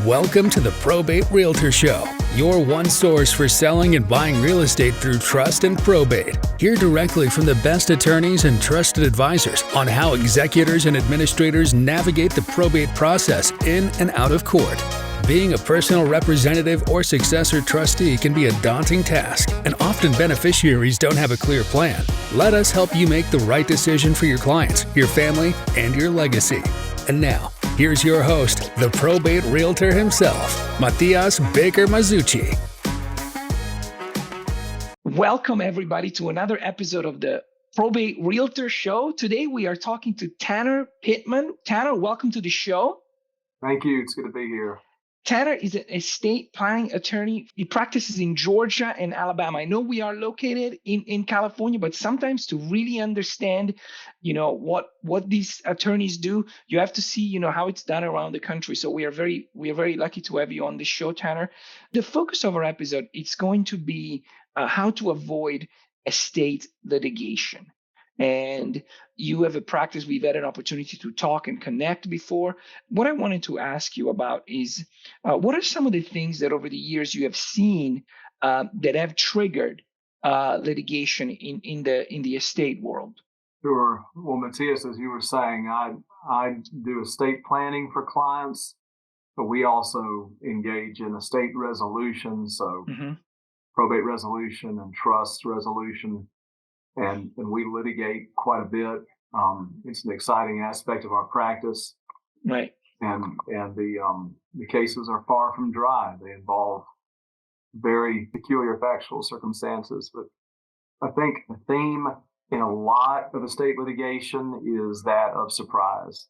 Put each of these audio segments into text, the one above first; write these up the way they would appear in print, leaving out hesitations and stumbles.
Welcome to the Probate Realtor Show, your one source for selling and buying real estate through trust and probate. Hear directly from the best attorneys and trusted advisors on how executors and administrators navigate the probate process in and out of court. Being a personal representative or successor trustee can be a daunting task, and often beneficiaries don't have a clear plan. Let us help you make the right decision for your clients, your family, and your legacy. And now, here's your host, the probate realtor himself, Matias Baker Masucci. Welcome, everybody, to another episode of the Probate Realtor Show. Today, we are talking to Tanner Pittman. Tanner, welcome to the show. Thank you. It's good to be here. Tanner is an estate planning attorney. He practices in Georgia and Alabama. I know we are located in California, but sometimes to really understand, what these attorneys do, you have to see, how it's done around the country. So we are very lucky to have you on the show, Tanner. The focus of our episode, it's going to be how to avoid estate litigation. And you have a practice. We've had an opportunity to talk and connect before. What I wanted to ask you about is, what are some of the things that over the years you have seen that have triggered litigation in the estate world? Sure. Well, Matias, as you were saying, I do estate planning for clients, but we also engage in estate resolution, so probate resolution and trust resolution. And we litigate quite a bit. It's an exciting aspect of our practice. Right. And the cases are far from dry. They involve very peculiar factual circumstances. But I think the theme in a lot of estate litigation is that of surprise.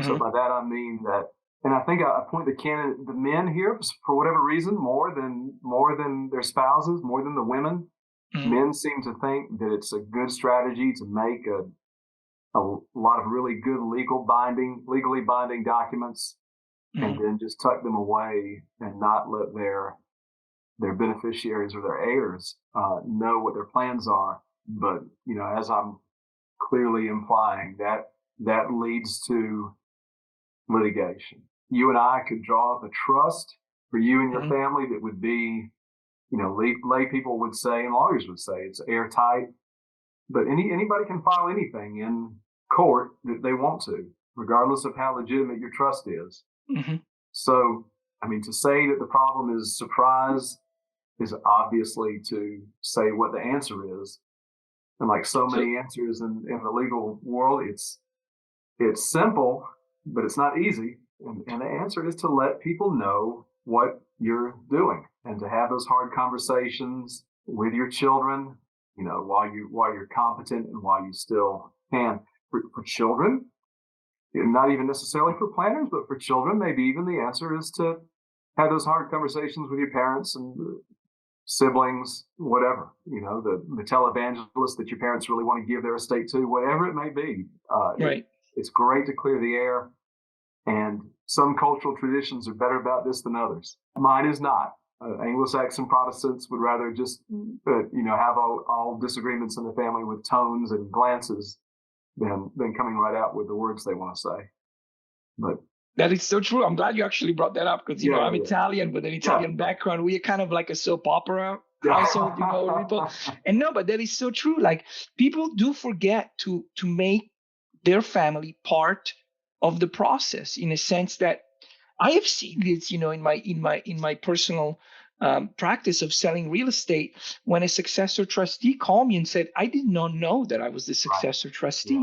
So by that I mean that, and I think I point the men here for whatever reason more than their spouses, more than the women. Men seem to think that it's a good strategy to make a lot of really good legally binding documents and then just tuck them away and not let their beneficiaries or their heirs know what their plans are. But, as I'm clearly implying, that leads to litigation. You and I could draw up a trust for you and your family that would be, lay people would say and lawyers would say it's airtight, but anybody can file anything in court that they want to, regardless of how legitimate your trust is. So, to say that the problem is surprise is obviously to say what the answer is. And like so many answers in the legal world, it's simple, but it's not easy. And the answer is to let people know what you're doing and to have those hard conversations with your children, while you're competent and while you still can. For children, not even necessarily for planners, but for children, maybe even the answer is to have those hard conversations with your parents and siblings, whatever, the televangelist that your parents really want to give their estate to, whatever it may be. Right. It's great to clear the air. And some cultural traditions are better about this than others. Mine is not. Anglo-Saxon Protestants would rather just, have all disagreements in the family with tones and glances than coming right out with the words they want to say. But that is so true. I'm glad you actually brought that up because, I'm Italian with an Italian background. We are kind of like a soap opera household, people. And no, but that is so true. Like people do forget to make their family part of the process, in a sense that I have seen this, in my personal practice of selling real estate. When a successor trustee called me and said, "I did not know that I was the successor trustee.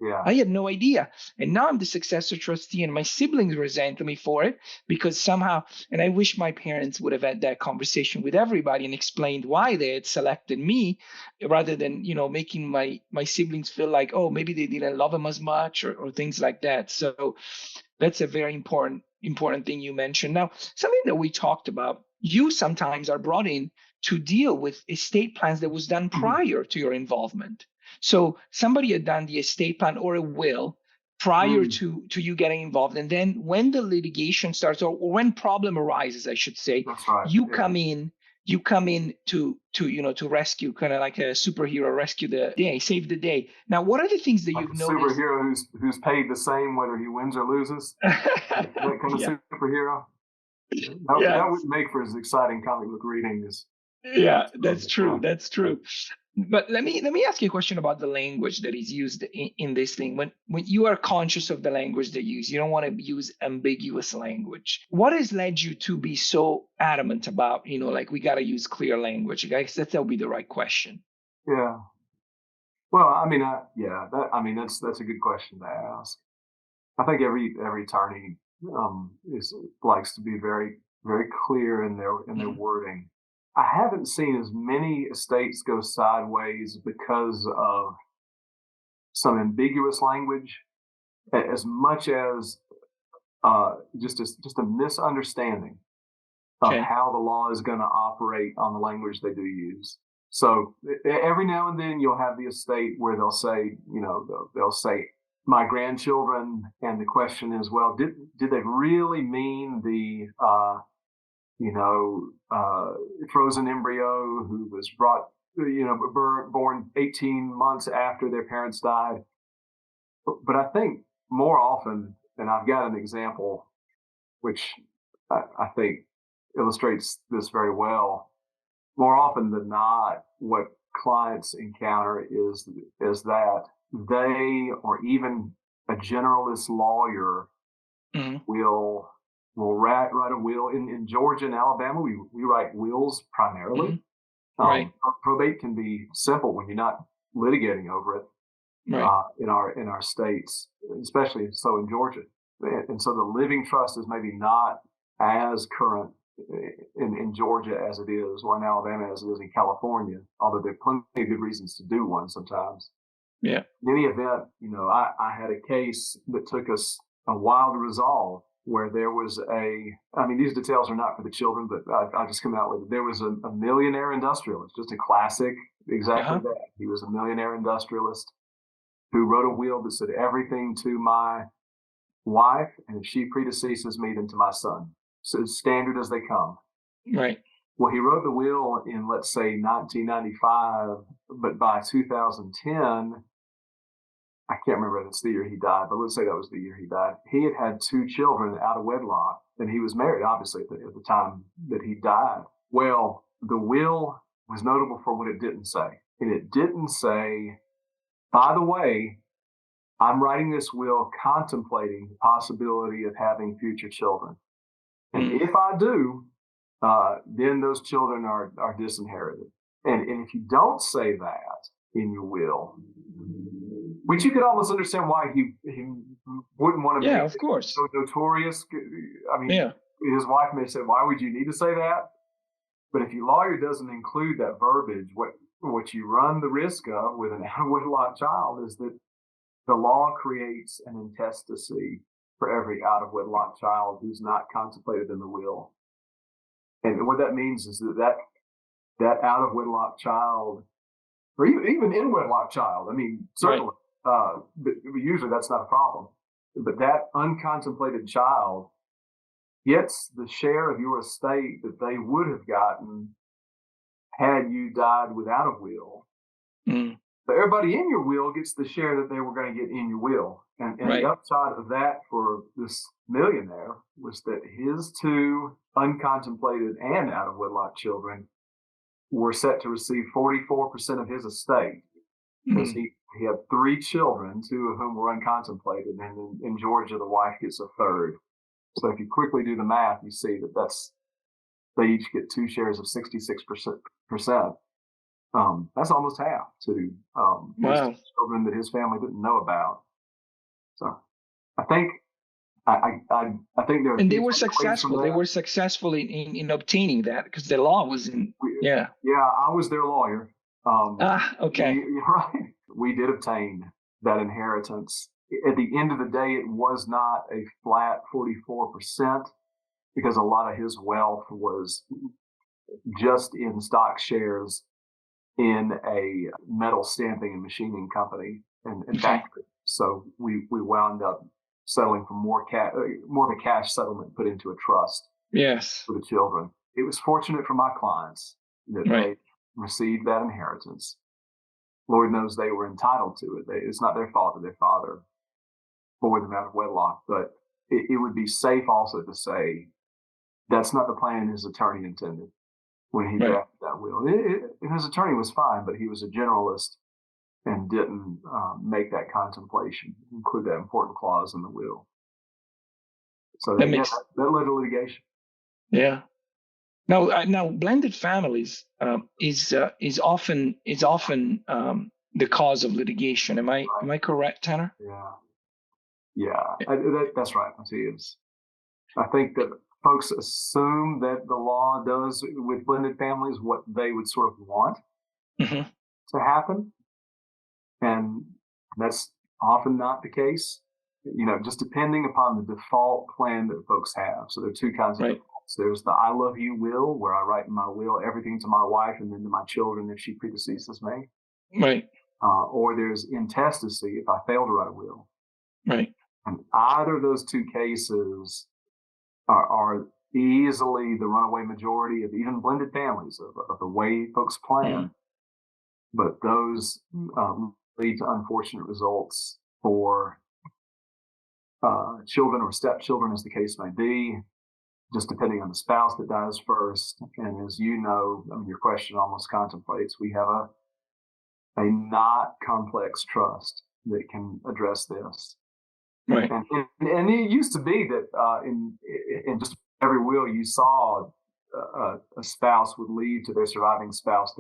Yeah. I had no idea, and now I'm the successor trustee, and my siblings resent me for it because somehow." And I wish my parents would have had that conversation with everybody and explained why they had selected me, rather than making my siblings feel like, oh, maybe they didn't love them as much or things like that. So that's a very important thing you mentioned. Now, something that we talked about, you sometimes are brought in to deal with estate plans that was done prior to your involvement. So somebody had done the estate plan or a will prior to you getting involved. And then when the litigation starts, or when problem arises, I should say, that's right. You come in to rescue, kind of like a superhero, rescue the day, save the day. Now, what are the things that you've noticed? Superhero who's paid the same whether he wins or loses. That kind of superhero. Yeah, That wouldn't make for as exciting comic book reading as. yeah, that's true. Yeah. That's true. But let me ask you a question about the language that is used in this thing. When you are conscious of the language they use, you don't want to use ambiguous language. What has led you to be so adamant about, like we got to use clear language? I guess that'll be the right question. Yeah. Well, that's a good question to ask. I think every attorney is likes to be very very clear in their Mhm. wording. I haven't seen as many estates go sideways because of some ambiguous language as much as just a misunderstanding of Okay. how the law is going to operate on the language they do use. So every now and then you'll have the estate where they'll say, they'll say my grandchildren, and the question is, well, did they really mean the frozen embryo who was brought, born 18 months after their parents died? But I think more often, and I've got an example which I think illustrates this very well. More often than not, what clients encounter is that they, or even a generalist lawyer, Mhm. will write a will. In Georgia and Alabama, we write wills primarily. Mhm. Right. Probate can be simple when you're not litigating over it Right. in our states, especially so in Georgia. And so the living trust is maybe not as current in Georgia as it is, or in Alabama as it is in California, although there are plenty of good reasons to do one sometimes. Yeah. In any event, I had a case that took us a while to resolve where there was these details are not for the children, but I just come out with it. There was a millionaire industrialist, just a classic, exactly Uh-huh. that. He was a millionaire industrialist who wrote a will that said everything to my wife, and if she predeceases me, then to my son. So as standard as they come. Right. Well, he wrote the will in, let's say, 1995, but by 2010, I can't remember if it's the year he died, but let's say that was the year he died. He had two children out of wedlock, and he was married, obviously, at the time that he died. Well, the will was notable for what it didn't say. And it didn't say, by the way, I'm writing this will contemplating the possibility of having future children. And Mm. if I do, then those children are disinherited. And if you don't say that in your will, which you could almost understand why he wouldn't want to Yeah, make of it course. so notorious. I mean, Yeah. his wife may say, why would you need to say that? But if your lawyer doesn't include that verbiage, what you run the risk of with an out of wedlock child is that the law creates an intestacy for every out of wedlock child who's not contemplated in the will. And what that means is that out of wedlock child, or even in wedlock child, Right. certainly, but usually that's not a problem. But that uncontemplated child gets the share of your estate that they would have gotten had you died without a will. Mm. But everybody in your will gets the share that they were going to get in your will. And the Right. upside of that for this millionaire was that his two uncontemplated and out of wedlock children were set to receive 44% of his estate because Mm. he had three children, two of whom were uncontemplated. And in Georgia, the wife gets a third. So if you quickly do the math, you see that they each get two shares of 66%. That's almost half to his Wow. children that his family didn't know about. So I think I think there are a And they few were takeaways from successful. They that. were successful in obtaining that because the law was in. Yeah. Yeah, I was their lawyer. Ah, okay. You're right. We did obtain that inheritance. At the end of the day, it was not a flat 44% because a lot of his wealth was just in stock shares in a metal stamping and machining company and Okay. factory. So we wound up settling for more of a cash settlement put into a trust Yes. for the children. It was fortunate for my clients that Right. they received that inheritance. Lord knows they were entitled to it. It's not their fault that their father bore them out of wedlock, but it would be safe also to say That's not the plan his attorney intended when he Right. drafted that will. His attorney was fine, but he was a generalist and didn't make that contemplation, include that important clause in the will. So That yeah, makes that led to litigation. Yeah. Now blended families is often the cause of litigation. Am I correct, Tanner? Yeah, that's right, Matias. I think that folks assume that the law does with blended families what they would sort of want Mm-hmm. to happen, and that's often not the case. Just depending upon the default plan that folks have. So there are two kinds of Right. defaults. There's the I love you will, where I write in my will everything to my wife and then to my children if she predeceases me. Right. Or there's intestacy if I fail to write a will. Right. And either of those two cases are easily the runaway majority of even blended families of the way folks plan. Mm-hmm. But those lead to unfortunate results for children or stepchildren, as the case may be, just depending on the spouse that dies first. And as you know, your question almost contemplates, we have a not complex trust that can address this. Right. And it used to be that in just every will you saw a spouse would leave to their surviving spouse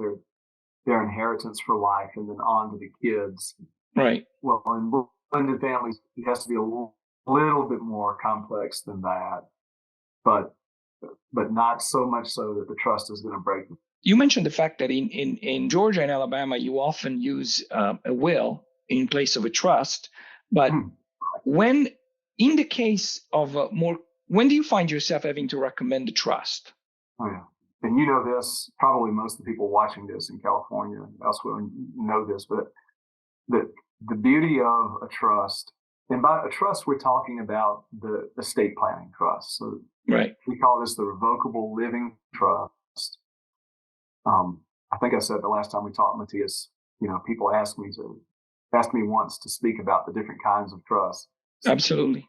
their inheritance for life and then on to the kids. Right. Well, in blended families, it has to be a little bit more complex than that, but not so much so that the trust is going to break. You mentioned the fact that in Georgia and Alabama, you often use a will in place of a trust. But when, in the case of when do you find yourself having to recommend a trust? Oh, yeah. And you know this, probably most of the people watching this in California and elsewhere know this, but the beauty of a trust, and by a trust, we're talking about the estate planning trust. So right. We call this the revocable living trust. I think I said the last time we talked, Matias, people ask me once to speak about the different kinds of trust. Absolutely.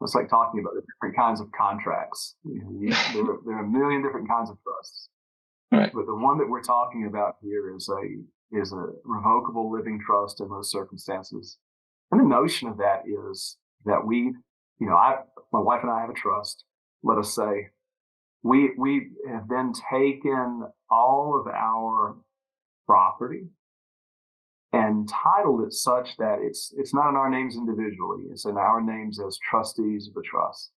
It's like talking about the different kinds of contracts. There are a million different kinds of trusts. Right. But the one that we're talking about here is a revocable living trust in those circumstances. And the notion of that is that my wife and I have a trust. Let us say we have then taken all of our property and titled it such that it's not in our names individually. It's in our names as trustees of the trust.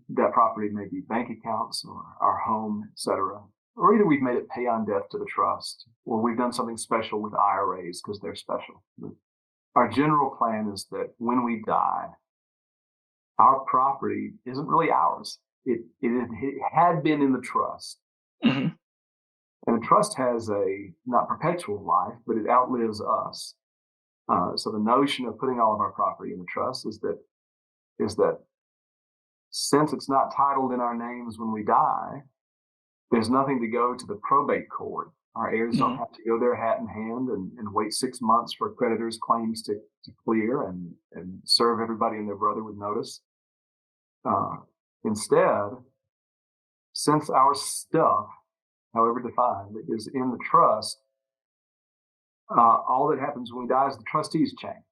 That property may be bank accounts or our home, etc. Or either we've made it pay on death to the trust, or we've done something special with IRAs because they're special. Our general plan is that when we die, our property isn't really ours. It had been in the trust. Mm-hmm. And the trust has a not perpetual life, but it outlives us. So the notion of putting all of our property in the trust is that since it's not titled in our names when we die, there's nothing to go to the probate court. Our heirs don't have to go there hat in hand and wait 6 months for creditors' claims to clear and serve everybody and their brother with notice. Instead, since our stuff, however defined, is in the trust, all that happens when we die is the trustees change.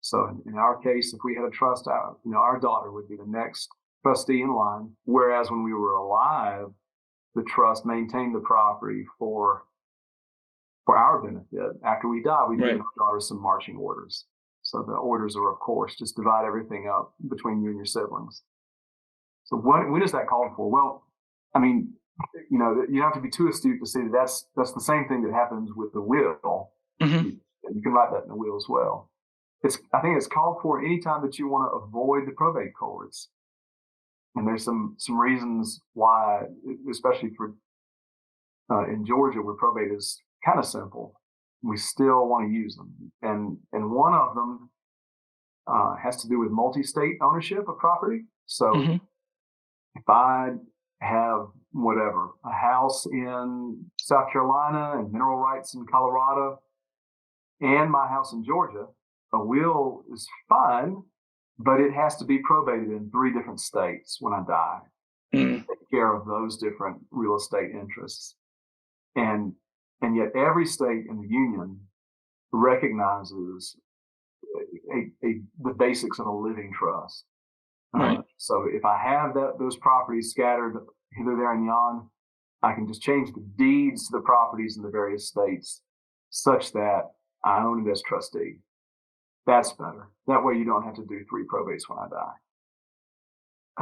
So in our case, if we had a trust, our daughter would be the next trustee in line, whereas when we were alive, the trust maintained the property for our benefit. After we die, we give our daughter some marching orders. So the orders are, of course, just divide everything up between you and your siblings. So when is that called for? Well, you have to be too astute to see that that's the same thing that happens with the will. Mm-hmm. You can write that in the will as well. I think it's called for anytime that you want to avoid the probate courts. And there's some reasons why, especially for in Georgia, where probate is kind of simple, we still want to use them. And one of them has to do with multi-state ownership of property. So if I have a house in South Carolina and mineral rights in Colorado and my house in Georgia, a will is fine but it has to be probated in 3 different states when I die. Take care of those different real estate interests. And yet every state in the union recognizes the basics of a living trust. Right. So if I have those properties scattered hither, there, and yon, I can just change the deeds to the properties in the various states such that I own it as trustee. That's better. That way you don't have to do 3 probates when I die.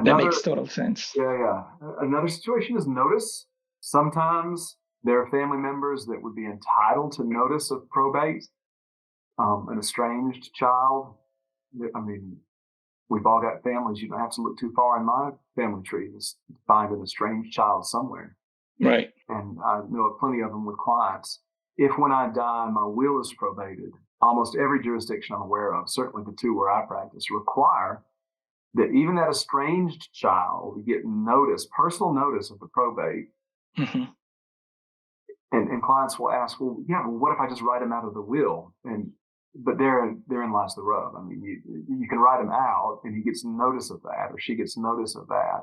That makes total sense. Yeah. Another situation is notice. Sometimes there are family members that would be entitled to notice of probate. An estranged child. I mean, we've all got families. You don't have to look too far in my family tree to find an estranged child somewhere. Right. And I know of plenty of them with clients. If when I die, my will is probated, almost every jurisdiction I'm aware of, certainly the 2 where I practice, require that even that estranged child get notice, personal notice of the probate. Mm-hmm. And clients will ask, well, what if I just write him out of the will? But therein lies the rub. I mean, you can write him out and he gets notice of that or she gets notice of that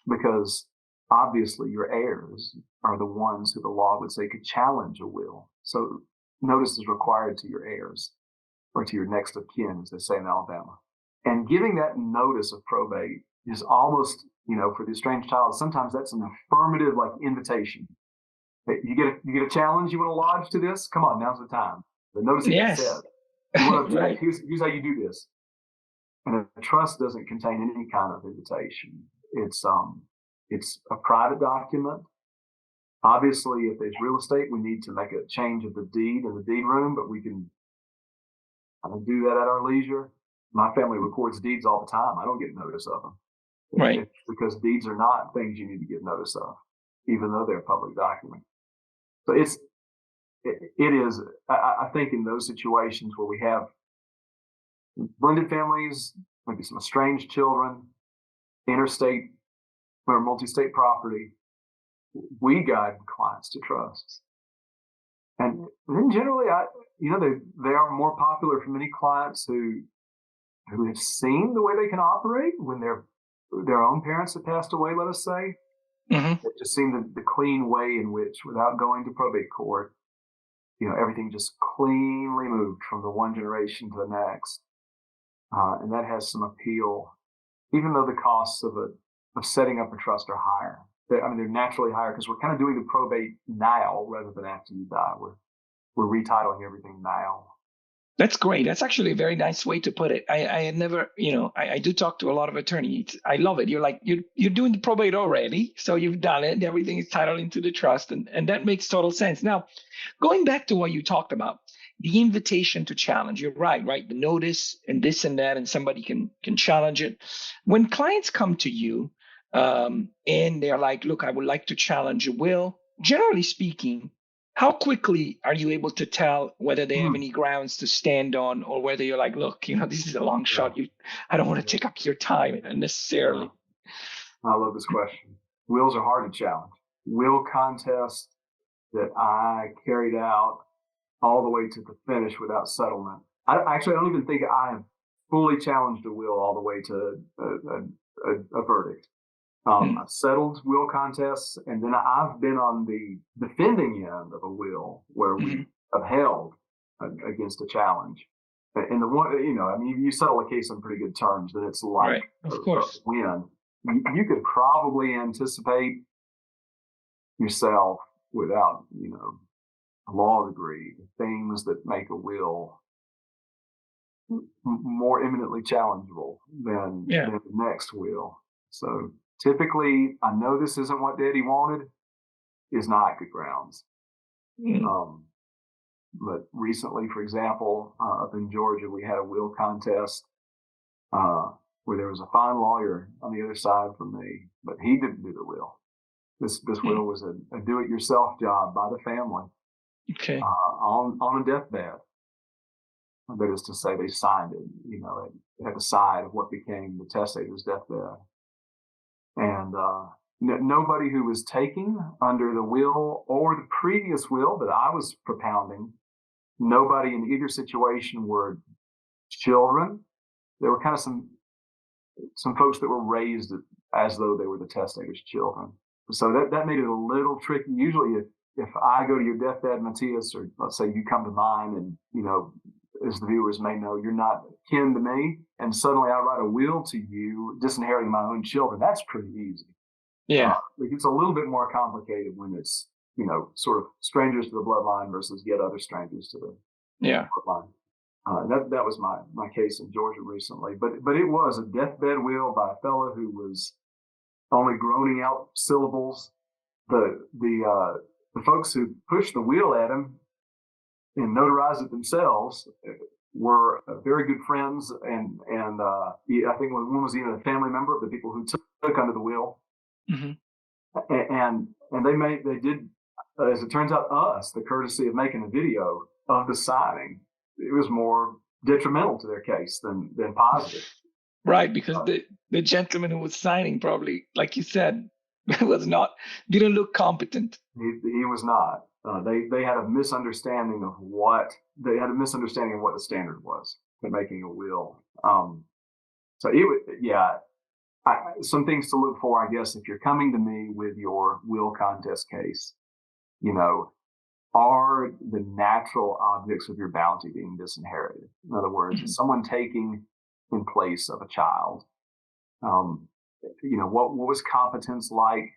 because obviously your heirs are the ones who the law would say could challenge a will. So notice is required to your heirs or to your next of kin, as they say in Alabama. And giving that notice of probate is almost, for the estranged child, sometimes that's an affirmative invitation. Hey, you get a challenge you want to lodge to this? Come on, now's the time. The notice is said. You want to object? Here's how you do this. And a trust doesn't contain any kind of invitation. It's a private document. Obviously, if there's real estate, we need to make a change of the deed in the deed room, but we can do that at our leisure. My family records deeds all the time. I don't get notice of them. Right. It's because deeds are not things you need to get notice of, even though they're a public document. So it is, I think in those situations where we have blended families, maybe some estranged children, interstate or multi-state property, we guide clients to trusts. And then generally, they are more popular for many clients who have seen the way they can operate when their own parents have passed away, let us say. Mm-hmm. They've just seen the clean way in which, without going to probate court, everything just cleanly moved from the one generation to the next. And that has some appeal, even though the costs of setting up a trust are higher. They're naturally higher because we're kind of doing the probate now rather than after you die. We're retitling everything now. That's great. That's actually a very nice way to put it. I had never, I do talk to a lot of attorneys. I love it. You're doing the probate already. So you've done it. Everything is titled into the trust. And that makes total sense. Now, going back to what you talked about, the invitation to challenge, you're right? The notice and this and that, and somebody can challenge it. When clients come to you and they're like, look, I would like to challenge a will, generally speaking, how quickly are you able to tell whether they have any grounds to stand on or whether you're like, look, this is a long shot. I don't want to take up your time unnecessarily. I love this question. Wills are hard to challenge. Will contests that I carried out all the way to the finish without settlement. I don't even think I have fully challenged a will all the way to a verdict. I've settled will contests, and then I've been on the defending end of a will where we upheld against a challenge. And the one, you settle a case on pretty good terms, then it's like of course. a win. You could probably anticipate yourself without, a law degree, things that make a will more eminently challengeable than the next will. So typically, I know this isn't what Daddy wanted, is not good grounds. But recently, for example, up in Georgia, we had a will contest where there was a fine lawyer on the other side from me, but he didn't do the will. This will was a do-it-yourself job by the family. Okay. On a deathbed. That is to say, they signed it, at the side of what became the testator's deathbed. And nobody who was taking under the will or the previous will that I was propounding, nobody in either situation were children. There were kind of some some folks that were raised as though they were the testator's children. So that made it a little tricky. Usually if I go to your deathbed, Matias, or let's say you come to mine and, as the viewers may know, you're not kin to me, and suddenly I write a will to you disinheriting my own children, that's pretty easy. Yeah. It's a little bit more complicated when it's, sort of strangers to the bloodline versus yet other strangers to the bloodline. That was my case in Georgia recently, but it was a deathbed will by a fellow who was only groaning out syllables. The folks who pushed the will at him and notarized it themselves were very good friends, and I think one was even a family member of the people who took under the will, and they did, as it turns out, us the courtesy of making a video of the signing. It was more detrimental to their case than positive. Right, because the gentleman who was signing probably, like you said, didn't look competent. He was not. They had a misunderstanding of what the standard was for making a will. So some things to look for, I guess, if you're coming to me with your will contest case, are the natural objects of your bounty being disinherited? In other words, is someone taking in place of a child? What was competence like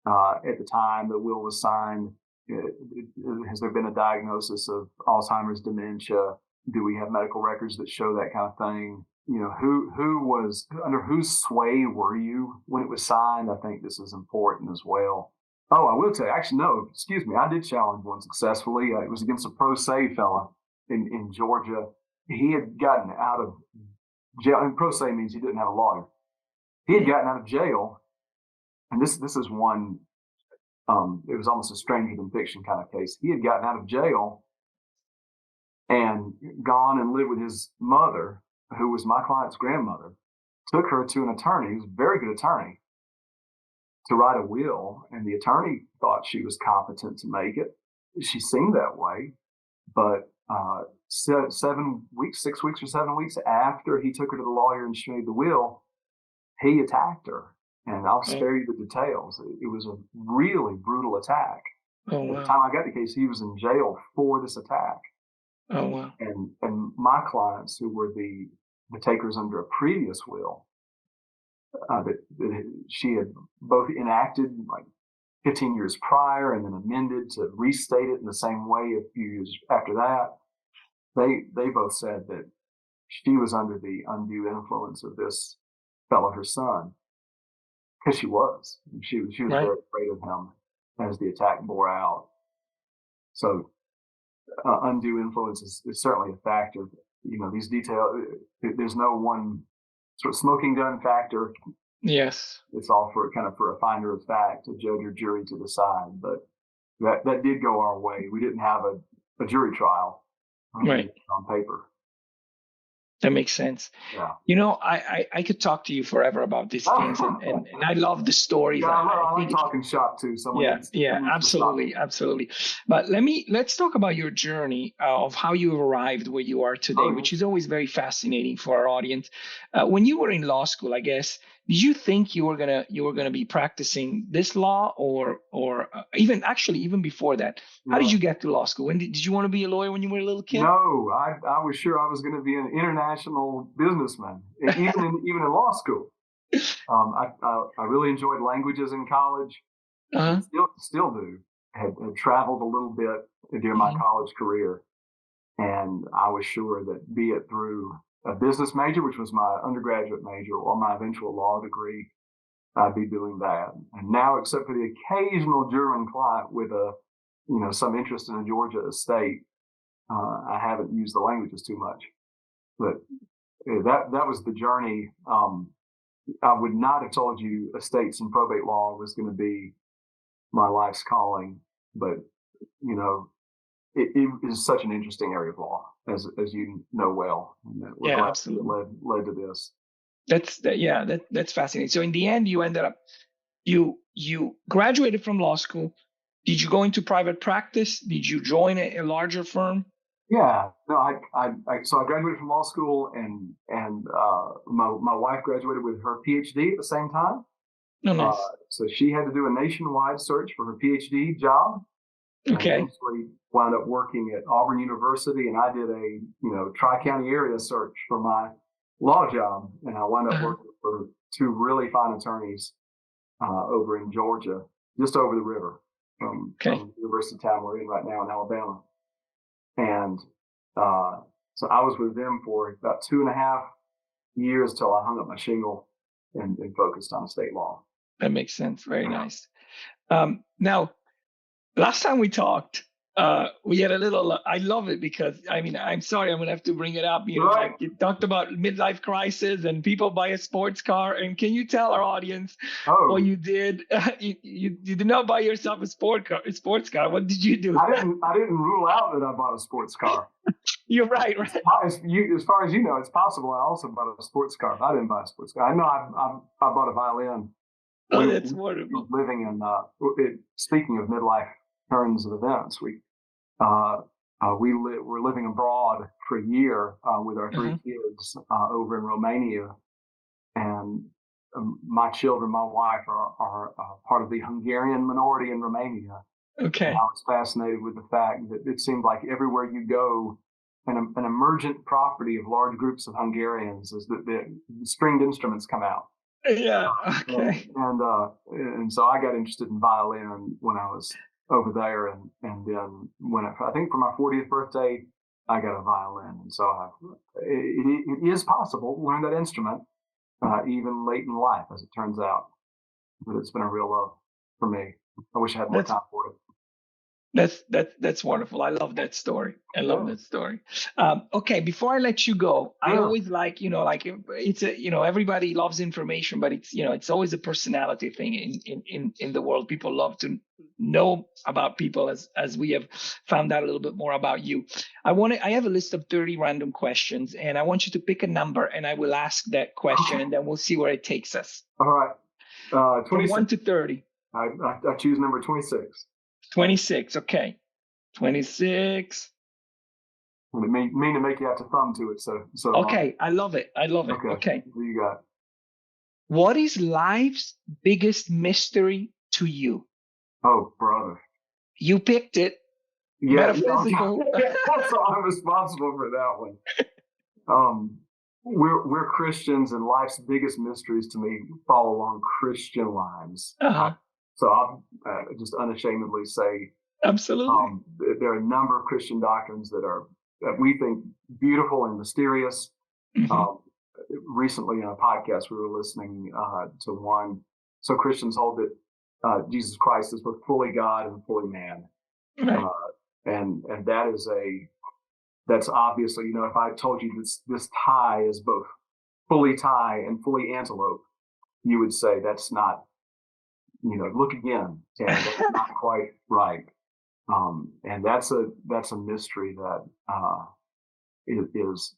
at the time the will was signed? Has there been a diagnosis of Alzheimer's, dementia? Do we have medical records that show that kind of thing? Who was under whose sway were you when it was signed? I think this is important as well. Oh, I will tell you, actually, no, excuse me. I did challenge one successfully. It was against a pro se fella in Georgia. He had gotten out of jail, and pro se means he didn't have a lawyer. He had gotten out of jail, and this is one, it was almost a stranger than fiction kind of case. He had gotten out of jail and gone and lived with his mother, who was my client's grandmother, took her to an attorney, who was a very good attorney, to write a will, and the attorney thought she was competent to make it. She seemed that way, but 6 weeks or 7 weeks after he took her to the lawyer and she made the will, he attacked her. And I'll spare you the details. It was a really brutal attack. Oh, wow. At the time I got the case, he was in jail for this attack. Oh, wow. And my clients, who were the takers under a previous will, that she had both enacted like 15 years prior and then amended to restate it in the same way a few years after that, they both said that she was under the undue influence of this fellow, her son, because she was right. Very afraid of him as the attack bore out. So undue influence is certainly a factor. These details, there's no one sort of smoking gun factor. Yes. It's all for a finder of fact, a judge or jury to decide. But that did go our way. We didn't have a jury trial on paper. That makes sense. Yeah. I could talk to you forever about these things, and I love the stories. Yeah, I like talking shop too. Absolutely. But let's talk about your journey of how you arrived where you are today, which is always very fascinating for our audience. When you were in law school, I guess, did you think you were gonna be practicing this law, or even before that? How did you get to law school? When did you want to be a lawyer when you were a little kid? No, I was sure I was going to be an international businessman, even in law school. I really enjoyed languages in college. Still do. Had traveled a little bit during my college career, and I was sure that, be it through a business major, which was my undergraduate major, or my eventual law degree, I'd be doing that. And now, except for the occasional German client with some interest in a Georgia estate, I haven't used the languages too much. But that was the journey. I would not have told you estates and probate law was going to be my life's calling, but it is such an interesting area of law, as you know well. Absolutely. Led to this. That's fascinating. So in the end, you ended up you graduated from law school. Did you go into private practice? Did you join a larger firm? Yeah, no, so I graduated from law school, and my wife graduated with her PhD at the same time. Oh, nice. So she had to do a nationwide search for her PhD job, and Okay. eventually wound up working at Auburn University. And I did a tri-county area search for my law job, and I wound up working for two really fine attorneys over in Georgia, just over the river from the university town we're in right now in Alabama. And so I was with them for about 2.5 years till I hung up my shingle and focused on estate law. That makes sense. Very nice. Now, last time we talked, we had a little, I love it because, I mean, I'm sorry, I'm going to have to bring it up. Like you talked about midlife crisis and people buy a sports car. And can you tell our audience what you did? You did not buy yourself a sports car. What did you do? I didn't rule out that I bought a sports car. You're right. As far as you know, it's possible I also bought a sports car. I didn't buy a sports car. I know I bought a violin. Oh, that's wonderful. Living in, speaking of midlife turns of events, we're living abroad for a year with our 3 kids over in Romania, and my children, my wife are part of the Hungarian minority in Romania. Okay. And I was fascinated with the fact that it seemed like everywhere you go, an emergent property of large groups of Hungarians is that the stringed instruments come out. Yeah. Okay. And so I got interested in violin when I was over there, and then when I think for my 40th birthday, I got a violin, and so it is possible to learn that instrument even late in life, as it turns out. But it's been a real love for me. I wish I had more time for it. That's wonderful. I love that story. Okay, before I let you go, I always like it's everybody loves information, but it's always a personality thing in the world. People love to know about people as we have found out a little bit more about you. I have a list of 30 random questions, and I want you to pick a number, and I will ask that question, and then we'll see where it takes us. All right. 26. From 1 to 30. I choose number 26. 26. Okay. 26. I mean to make you have to thumb to it. So. Okay. I love it. Okay. What do you got? What is life's biggest mystery to you? Oh, brother. You picked it. Yeah. Metaphysical. So I'm responsible for that one. We're Christians, and life's biggest mysteries to me fall along Christian lines. So I'll just unashamedly say, absolutely, there are a number of Christian doctrines that we think beautiful and mysterious. Recently in a podcast, we were listening to one. So Christians hold that Jesus Christ is both fully God and fully man, and that's obviously, if I told you this tie is both fully tie and fully antelope, you would say that's not. Look again, and that's not quite right. And that's a mystery that is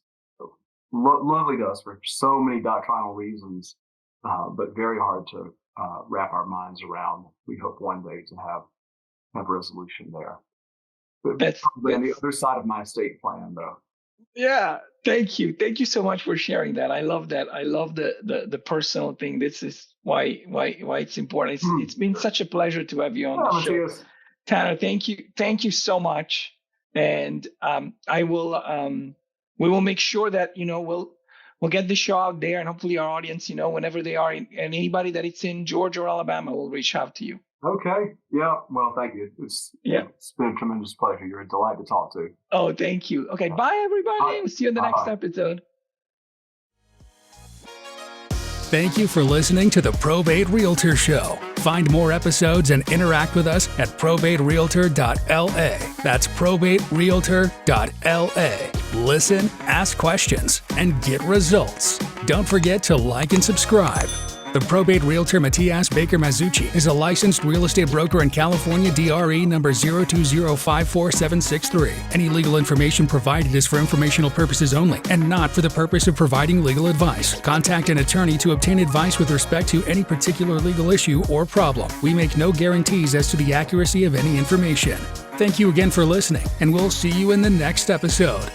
lovely to us for so many doctrinal reasons, but very hard to wrap our minds around. We hope one day to have resolution there. But that's probably on the other side of my estate plan, though. Yeah, thank you so much for sharing that. I love that. I love the personal thing. This is why it's important. It's been such a pleasure to have you on the show, Matias. Tanner. Thank you so much. And we will make sure that we'll get the show out there, and hopefully our audience, whenever they are and anybody that it's in Georgia or Alabama will reach out to you. Okay. Yeah. Well, thank you. It's been a tremendous pleasure. You're a delight to talk to. Oh, thank you. Okay. Bye, everybody. We'll see you in the next episode. Thank you for listening to the Probate Realtor Show. Find more episodes and interact with us at probaterealtor.la. That's probaterealtor.la. Listen, ask questions, and get results. Don't forget to like and subscribe. The probate realtor Matias Baker Masucci is a licensed real estate broker in California, DRE number 020547663. Any legal information provided is for informational purposes only and not for the purpose of providing legal advice. Contact an attorney to obtain advice with respect to any particular legal issue or problem. We make no guarantees as to the accuracy of any information. Thank you again for listening, and we'll see you in the next episode.